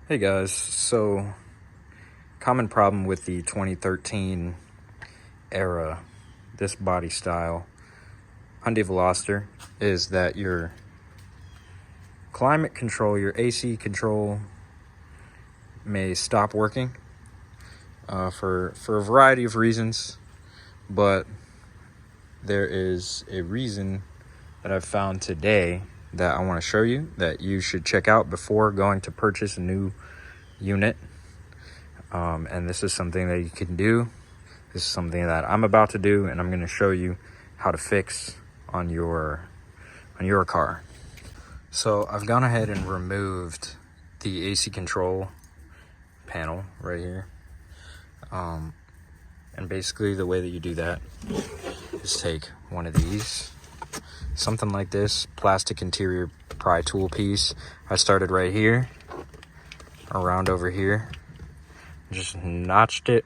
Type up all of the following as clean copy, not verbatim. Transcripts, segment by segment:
Hey guys, so common problem with the 2013 era, this body style Hyundai Veloster, is that your climate control, your AC control may stop working for a variety of reasons, but there is a reason that I've found today that I want to show you that you should check out before going to purchase a new unit. And this is something that you can do. This is something that I'm about to do, and I'm going to show you how to fix on your car. So I've gone ahead and removed the AC control panel right here. And basically the way that you do that is take one of these, something like this, plastic interior pry tool piece. I started right here, around over here, just notched it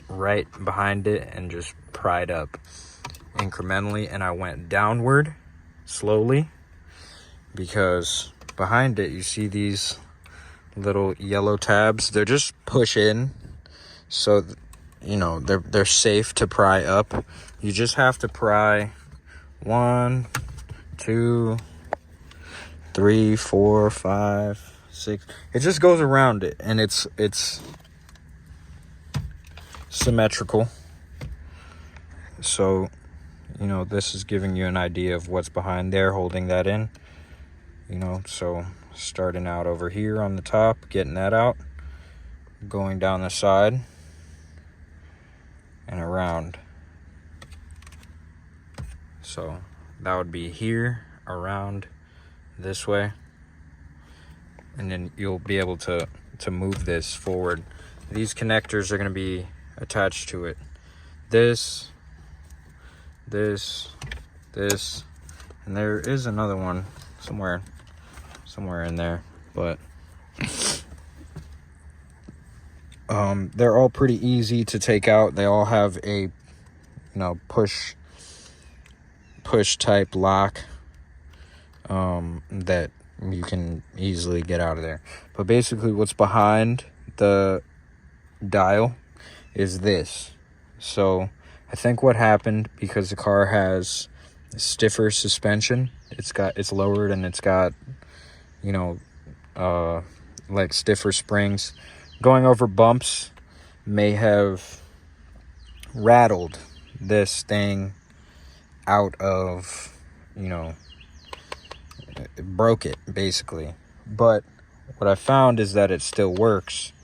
right behind it and just pried up incrementally, and I went downward slowly because behind it you see these little yellow tabs. They're just push in, so you know they're safe to pry up. You just have to pry 1, 2, 3, 4, 5, 6. It just goes around it, and it's symmetrical. So, you know, this is giving you an idea of what's behind there, holding that in. You know, so starting out over here on the top, getting that out, going down the side and around. So that would be here, around, this way, and then you'll be able to move this forward. These connectors are going to be attached to it. This, and there is another one somewhere in there, but they're all pretty easy to take out. They all have a push type lock that you can easily get out of there. But basically what's behind the dial is this. So I think what happened, because the car has stiffer suspension, it's lowered and it's got like stiffer springs, going over bumps may have rattled this thing out of, it broke it basically. But what I found is that it still works.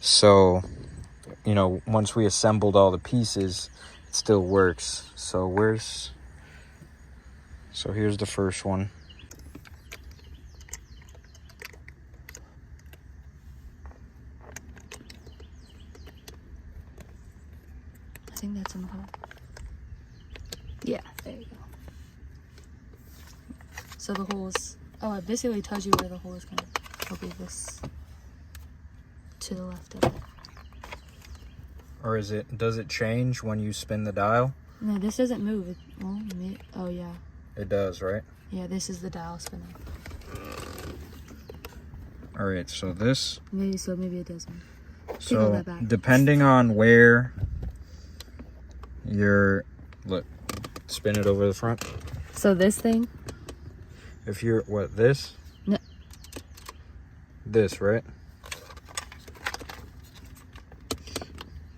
So once we assembled all the pieces, it still works. So here's the first one. I think that's in the hole. Yeah, there you go. So the hole is, it basically tells you where the hole is going to be. It'll be this to the left of it. Or does it change when you spin the dial? No, this doesn't move. Oh yeah. It does, right? Yeah, this is the dial spinning. All right, so this. Maybe it doesn't. So depending on where spin it over the front. So this thing. If you're this? No. This, right?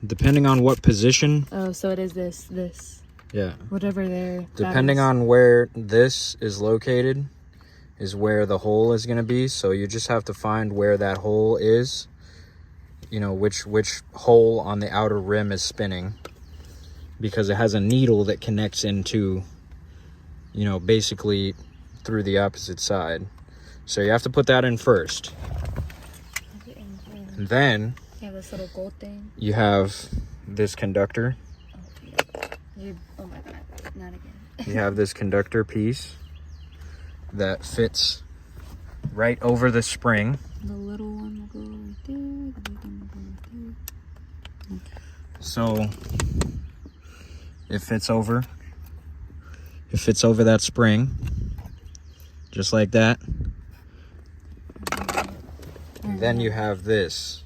Depending on what position. Oh, so it is this. Yeah. Whatever there. Depending on where this is located is where the hole is going to be. So you just have to find where that hole is. Which hole on the outer rim is spinning. Because it has a needle that connects into, basically through the opposite side. So you have to put that in first. And then you have this little gold thing. You have this conductor. Oh my god, not again. You have this conductor piece that fits right over the spring. The little one will go right there. The big one will go right there. Okay. So it fits over that spring, just like that. And then you have this.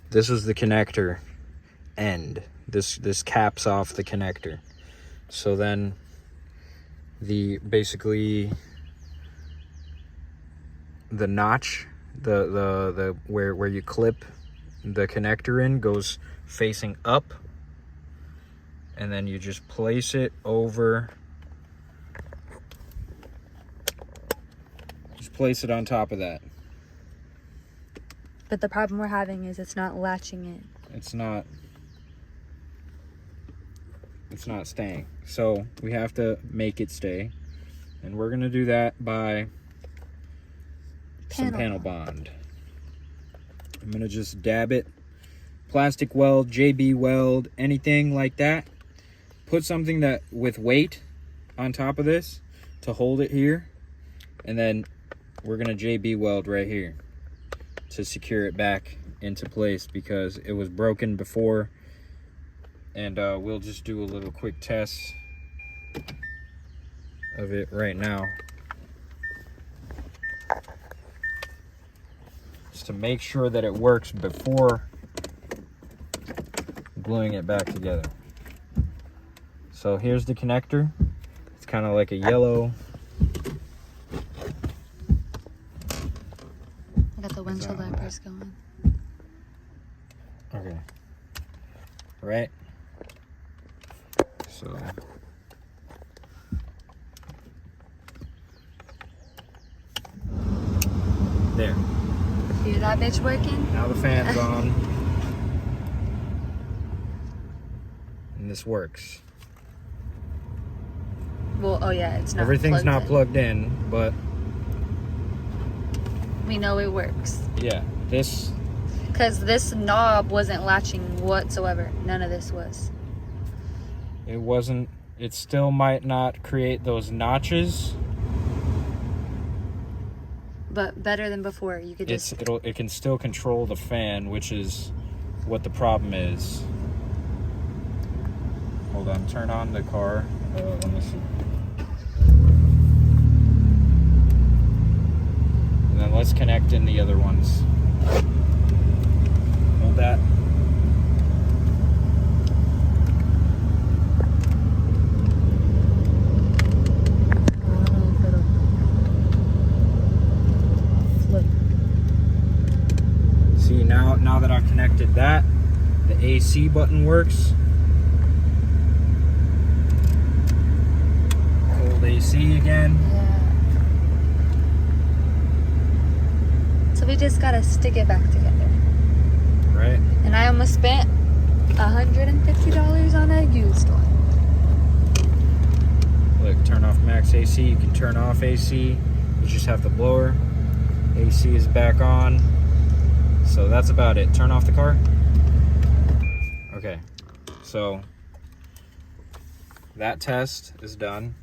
This is the connector end. This caps off the connector. So then basically the notch, the where you clip the connector in goes facing up, and then you just place it over. Just place it on top of that. But the problem we're having is it's not latching in. It's not staying. So we have to make it stay. And we're gonna do that by some panel bond. I'm gonna just dab it. Plastic weld, JB weld, anything like that. Put something that with weight on top of this to hold it here. And then we're gonna JB weld right here to secure it back into place because it was broken before. And we'll just do a little quick test of it right now, just to make sure that it works before gluing it back together. So here's the connector. It's kind of like a yellow. I got the windshield wipers going. Okay. Right. So there. Hear that bitch working? Now the fan's on. And this works. Well, oh yeah, it's not. Everything's not plugged in, but we know it works. yeah, this. Because this knob wasn't latching whatsoever. None of this was. It wasn't. It still might not create those notches. But better than before. You could just. It can still control the fan, which is what the problem is. Hold on. Turn on the car. Let me see. And then let's connect in the other ones. Hold that. See, now that I've connected that, the AC button works. Cold AC again. Yeah. So we just gotta stick it back together. Right. And I almost spent $150 on a used one. Look, turn off max AC. You can turn off AC. You just have the blower. AC is back on. So that's about it. Turn off the car. Okay. So that test is done.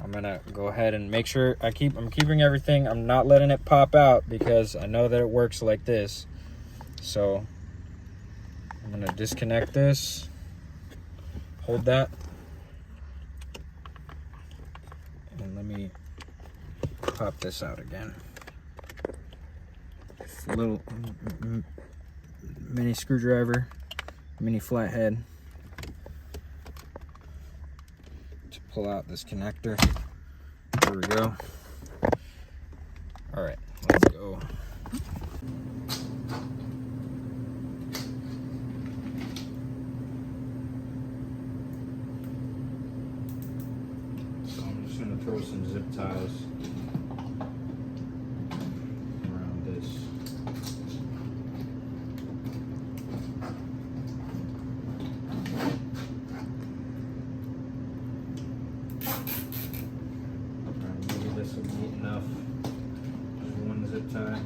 I'm gonna go ahead and make sure I'm keeping everything. I'm not letting it pop out because I know that it works like this. So I'm gonna disconnect this. Hold that. And let me pop this out again. It's a little mini screwdriver, mini flathead to pull out this connector. There we go. All right, let's go. So I'm just gonna throw some zip ties around this. Maybe this will be enough. Just one zip tie.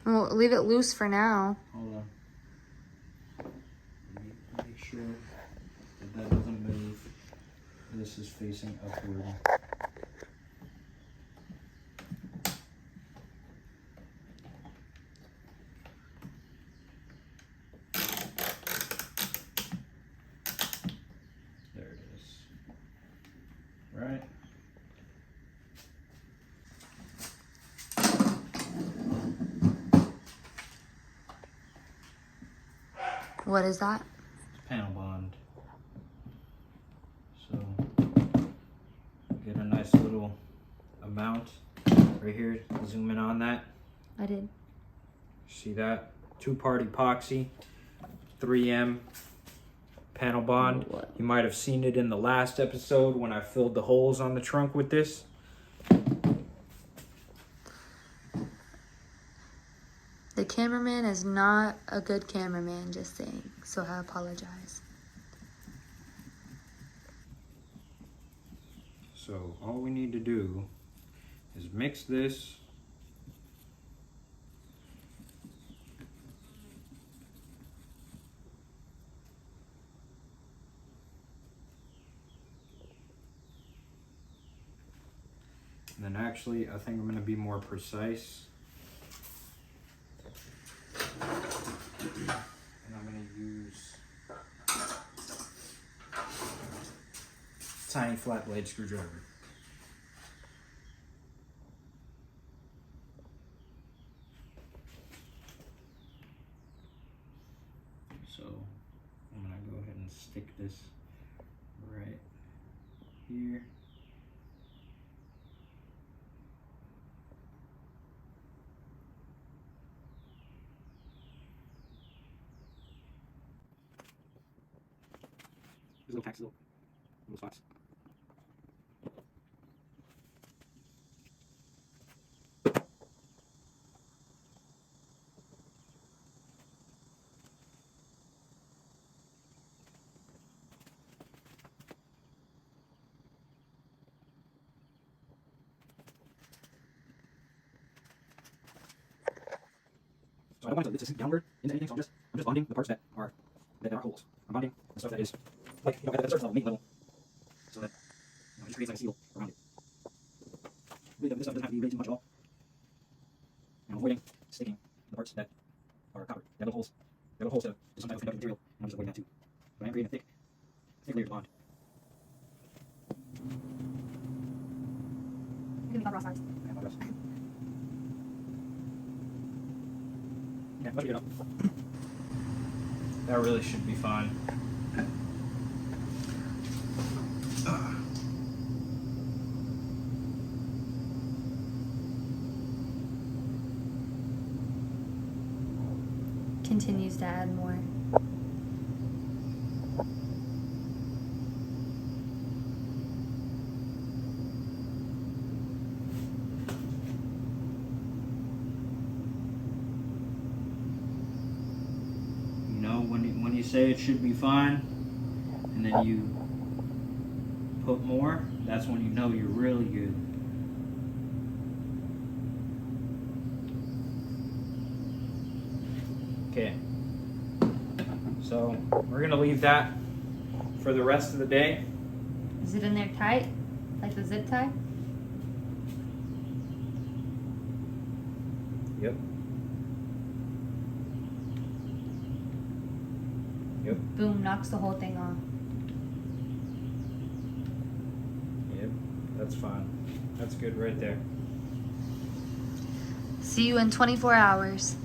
We'll leave it loose for now. Hold on. Make sure that doesn't move. This is facing upward. right? What is that? Panel bond. So get a nice little amount right here. Zoom in on that. I did. See that? 2-part epoxy, 3M panel bond. What? You might have seen it in the last episode when I filled the holes on the trunk with this. The cameraman is not a good cameraman, just saying. So I apologize. So all we need to do is mix this. And then actually, I think I'm gonna be more precise. And I'm gonna use tiny flat blade screwdriver. So I'm gonna go ahead and stick this right here. There's little tacks, little spots. So I don't want it to lift this downward into anything, so I'm just bonding the parts that are holes. I'm bonding the stuff that is like at the surface level, main level, so that it just creates like a seal around it. Really, this stuff doesn't have to be really too much at all. And I'm avoiding sticking the parts that are copper. They have little holes. They have little holes to some type of conductive material, and I'm just avoiding that too. But I am creating a thick layer to bond. It's gonna be raw size. Yeah, let me get up. That really should be fine. Continues to add more. You know, when you say it should be fine, and then you put more, that's when you know you're really good. Okay, so we're gonna leave that for the rest of the day. Is it in there tight? Like the zip tie? Yep. Yep. Boom, knocks the whole thing off. Yep. That's fine. That's good right there. See you in 24 hours.